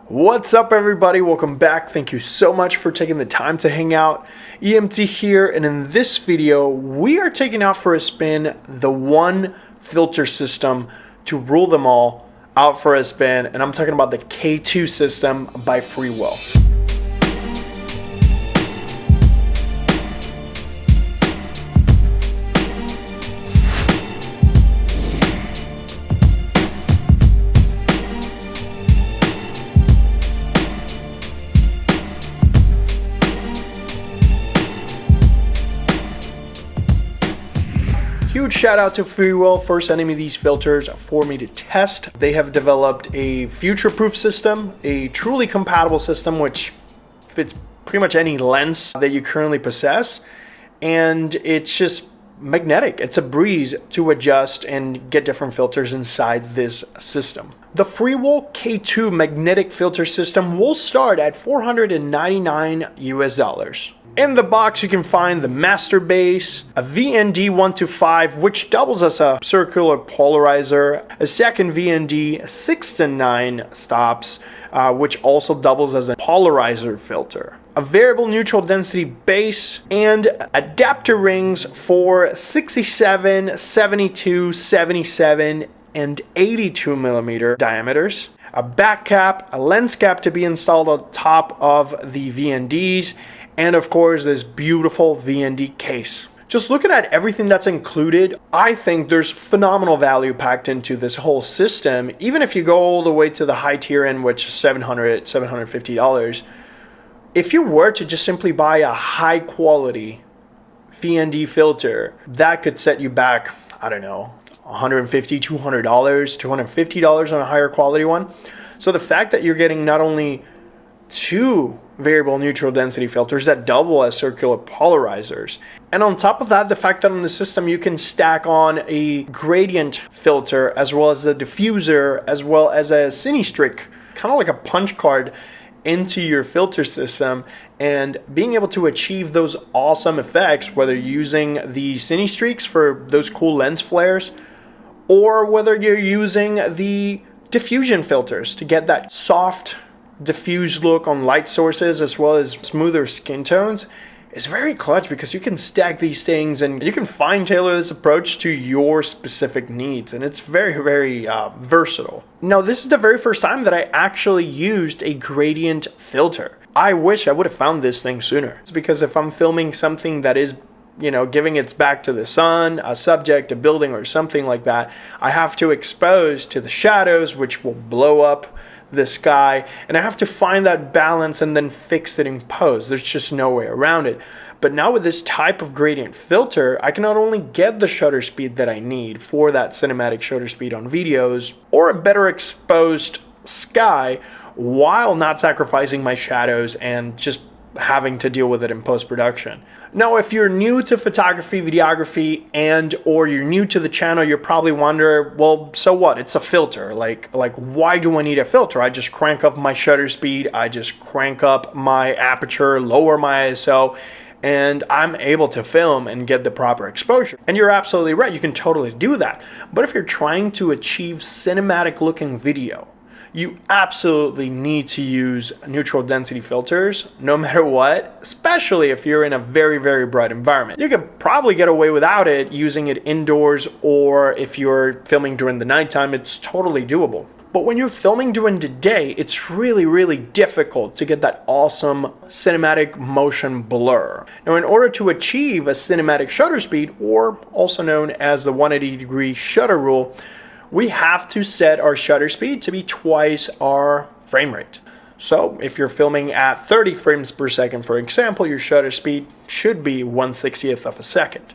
What's up, everybody? Welcome back. Thank you so much for taking the time to hang out. EMT here, and in this video we are taking out for a spin the one filter system to rule them all out for a spin, and I'm talking about the K2 system by Freewell. Huge shout out to Freewell for sending me these filters for me to test. They have developed a future-proof system, a truly compatible system which fits pretty much any lens that you currently possess, and it's just magnetic. It's a breeze to adjust and get different filters inside this system. The Freewell K2 magnetic filter system will start at $499 US. In the box, you can find the master base, a VND 1-5, which doubles as a circular polarizer, a second VND 6-9 stops, which also doubles as a polarizer filter, a variable neutral density base, and adapter rings for 67, 72, 77, and 82 millimeter diameters, a back cap, a lens cap to be installed on top of the VNDs, and of course this beautiful VND case. Just looking at everything that's included, I think there's phenomenal value packed into this whole system. Even if you go all the way to the high tier end, which is $700, $750, if you were to just simply buy a high quality VND filter, that could set you back, I don't know, $150, $200, $250 on a higher quality one. So the fact that you're getting not only two variable neutral density filters that double as circular polarizers, and on top of that, the fact that on the system you can stack on a gradient filter as well as a diffuser as well as a cine streak, kind of like a punch card, into your filter system, and being able to achieve those awesome effects, whether you're using the cine streaks for those cool lens flares or whether you're using the diffusion filters to get that soft diffused look on light sources as well as smoother skin tones, is very clutch, because you can stack these things and you can fine tailor this approach to your specific needs, and it's very versatile. Now, this is the very first time that I actually used a gradient filter. I wish I would have found this thing sooner. It's because if I'm filming something that is, you know, giving its back to the sun, a subject, a building, or something like that, I have to expose to the shadows, which will blow up the sky, and I have to find that balance and then fix it in post. There's just no way around it. But now with this type of gradient filter, I can not only get the shutter speed that I need for that cinematic shutter speed on videos or a better exposed sky, while not sacrificing my shadows and just having to deal with it in post-production. Now, if you're new to photography, videography, and or you're new to the channel, you're probably wondering, well, so what? It's a filter. Like why do I need a filter? I just crank up my shutter speed, I just crank up my aperture, lower my ISO, and I'm able to film and get the proper exposure. And you're absolutely right, you can totally do that. But if you're trying to achieve cinematic looking video, you absolutely need to use neutral density filters no matter what, especially if you're in a very bright environment. You could probably get away without it using it indoors, or if you're filming during the nighttime, it's totally doable. But when you're filming during the day, it's really difficult to get that awesome cinematic motion blur. Now, in order to achieve a cinematic shutter speed, or also known as the 180-degree shutter rule, we have to set our shutter speed to be twice our frame rate. So if you're filming at 30 frames per second, for example, your shutter speed should be 1/60th of a second.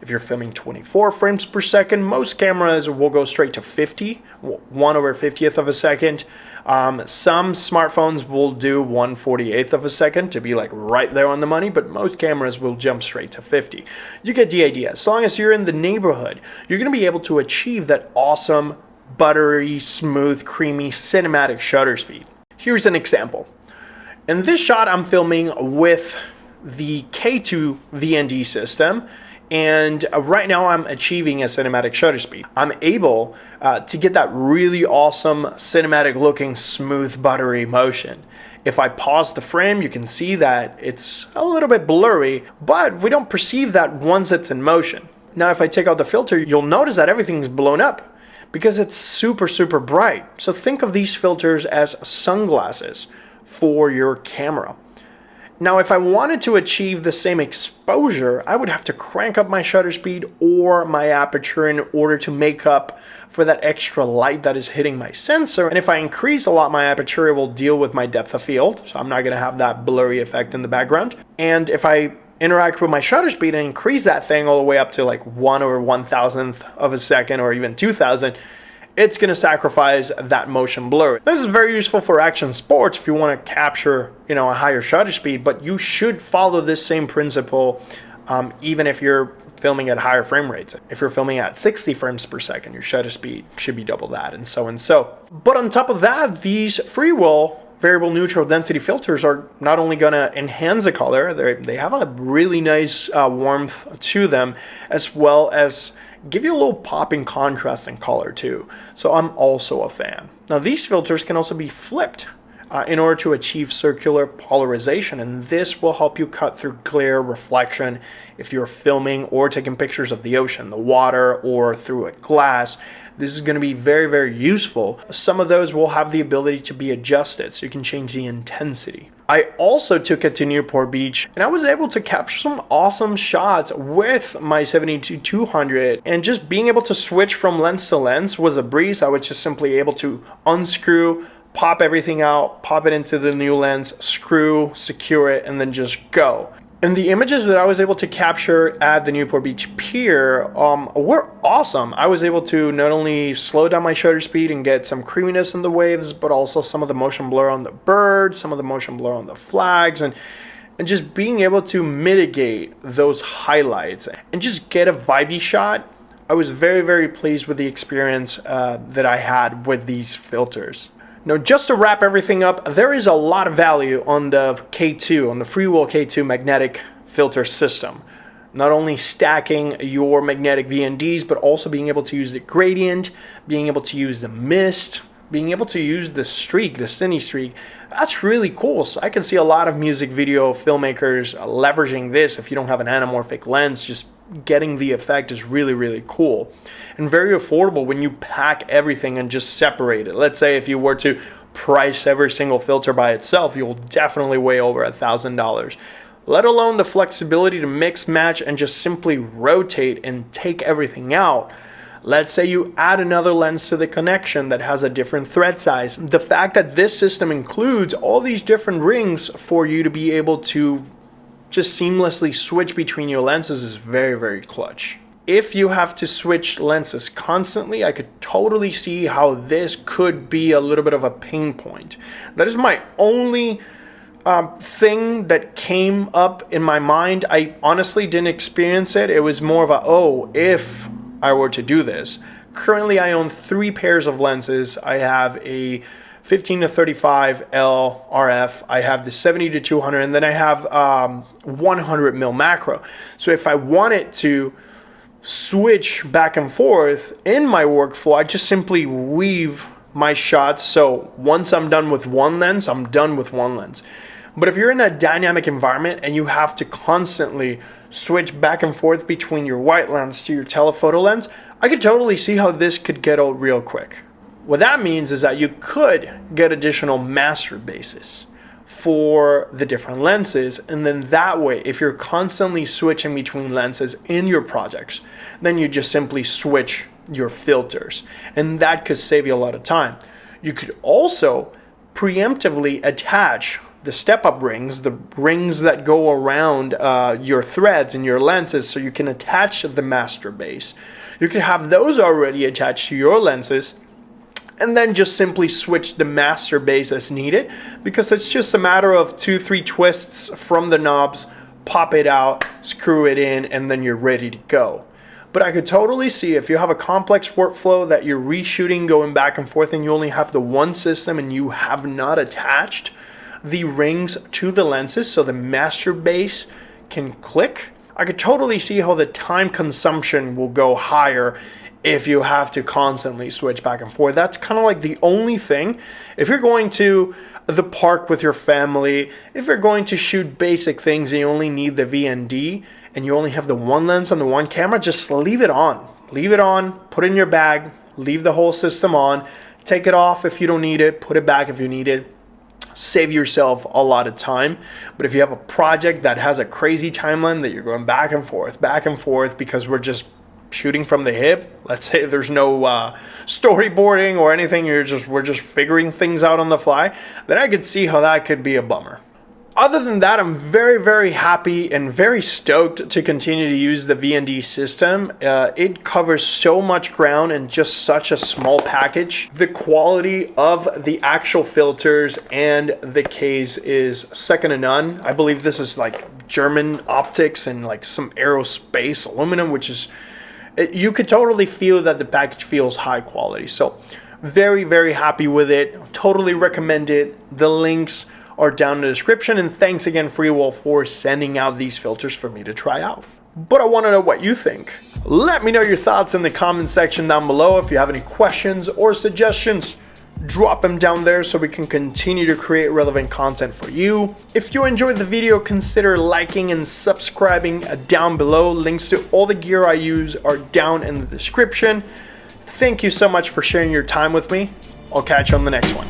If you're filming 24 frames per second, most cameras will go straight to 50, 1/50th of a second. Some smartphones will do 1/48th of a second to be like right there on the money, but most cameras will jump straight to 50. You get the idea. As long as you're in the neighborhood, you're going to be able to achieve that awesome, buttery, smooth, creamy, cinematic shutter speed. Here's an example. In this shot, I'm filming with the K2 VND system, And right now I'm achieving a cinematic shutter speed. I'm able to get that really awesome cinematic looking smooth buttery motion. If I pause the frame, you can see that it's a little bit blurry, but we don't perceive that once it's in motion. Now, if I take out the filter, you'll notice that everything's blown up because it's super, super bright. So think of these filters as sunglasses for your camera. Now, if I wanted to achieve the same exposure, I would have to crank up my shutter speed or my aperture in order to make up for that extra light that is hitting my sensor. And if I increase a lot my aperture, it will deal with my depth of field. So I'm not gonna have that blurry effect in the background. And if I interact with my shutter speed and increase that thing all the way up to like 1/1000th of a second or even 2000, it's going to sacrifice that motion blur. This is very useful for action sports if you want to capture, a higher shutter speed, but you should follow this same principle even if you're filming at higher frame rates. If you're filming at 60 frames per second, your shutter speed should be double that, and so and so. But on top of that, these Freewell variable neutral density filters are not only going to enhance the color, they have a really nice warmth to them, as well as give you a little pop in contrast and color too. So I'm also a fan. Now these filters can also be flipped in order to achieve circular polarization, and this will help you cut through glare, reflection if you're filming or taking pictures of the ocean, the water, or through a glass. This is going to be very, very useful. Some of those will have the ability to be adjusted, so you can change the intensity. I also took it to Newport Beach, and I was able to capture some awesome shots with my 70-200, and just being able to switch from lens to lens was a breeze. I was just simply able to unscrew, pop everything out, pop it into the new lens, screw, secure it, and then just go. And the images that I was able to capture at the Newport Beach Pier were awesome. I was able to not only slow down my shutter speed and get some creaminess in the waves, but also some of the motion blur on the birds, some of the motion blur on the flags, and just being able to mitigate those highlights and just get a vibey shot. I was very, very pleased with the experience that I had with these filters. Now, just to wrap everything up, there is a lot of value on the K2, on the Freewell K2 magnetic filter system. Not only stacking your magnetic VNDs, but also being able to use the gradient, being able to use the mist, being able to use the streak, the cine streak. That's really cool. So I can see a lot of music video filmmakers leveraging this. If you don't have an anamorphic lens, just getting the effect is really, really cool. And very affordable when you pack everything and just separate it. Let's say if you were to price every single filter by itself, you'll definitely weigh over $1,000. Let alone the flexibility to mix, match, and just simply rotate and take everything out. Let's say you add another lens to the connection that has a different thread size. The fact that this system includes all these different rings for you to be able to just seamlessly switch between your lenses is very, very clutch. If you have to switch lenses constantly, I could totally see how this could be a little bit of a pain point. That is my only thing that came up in my mind. I honestly didn't experience it. It was more of a, if I were to do this. Currently, I own 3 pairs of lenses. I have a 15-35 L RF, I have the 70-200, and then I have 100 mil macro. So if I wanted to switch back and forth in my workflow, I just simply weave my shots. So once I'm done with one lens, I'm done with one lens. But if you're in a dynamic environment and you have to constantly switch back and forth between your white lens to your telephoto lens, I could totally see how this could get old real quick. What that means is that you could get additional master bases for the different lenses, and then that way, if you're constantly switching between lenses in your projects, then you just simply switch your filters, and that could save you a lot of time. You could also preemptively attach the step-up rings, the rings that go around your threads and your lenses, so you can attach the master base. You could have those already attached to your lenses, and then just simply switch the master base as needed, because it's just a matter of 2-3 twists from the knobs, pop it out, screw it in, and then you're ready to go. But I could totally see if you have a complex workflow that you're reshooting, going back and forth, and you only have the one system and you have not attached the rings to the lenses so the master base can click, I could totally see how the time consumption will go higher if you have to constantly switch back and forth. That's kind of like the only thing. If you're going to the park with your family, if you're going to shoot basic things and you only need the VND and you only have the one lens and the one camera, just leave it on. Leave it on, put it in your bag, leave the whole system on, take it off if you don't need it, put it back if you need it. Save yourself a lot of time. But if you have a project that has a crazy timeline that you're going back and forth because we're just shooting from the hip, let's say there's no storyboarding or anything, we're just figuring things out on the fly, then I could see how that could be a bummer. Other than that, I'm very, very happy and very stoked to continue to use the VND system. It covers so much ground in just such a small package. The quality of the actual filters and the case is second to none. I believe this is like German optics and like some aerospace aluminum, which is, you could totally feel that the package feels high quality. So very, very happy with it. Totally recommend it. The links are down in the description, and thanks again Freewell for sending out these filters for me to try out. But I want to know what you think. Let me know your thoughts in the comment section down below. If you have any questions or suggestions, drop them down there so we can continue to create relevant content for you. If you enjoyed the video, consider liking and subscribing down below. Links to all the gear I use are down in the description. Thank you so much for sharing your time with me. I'll catch you on the next one.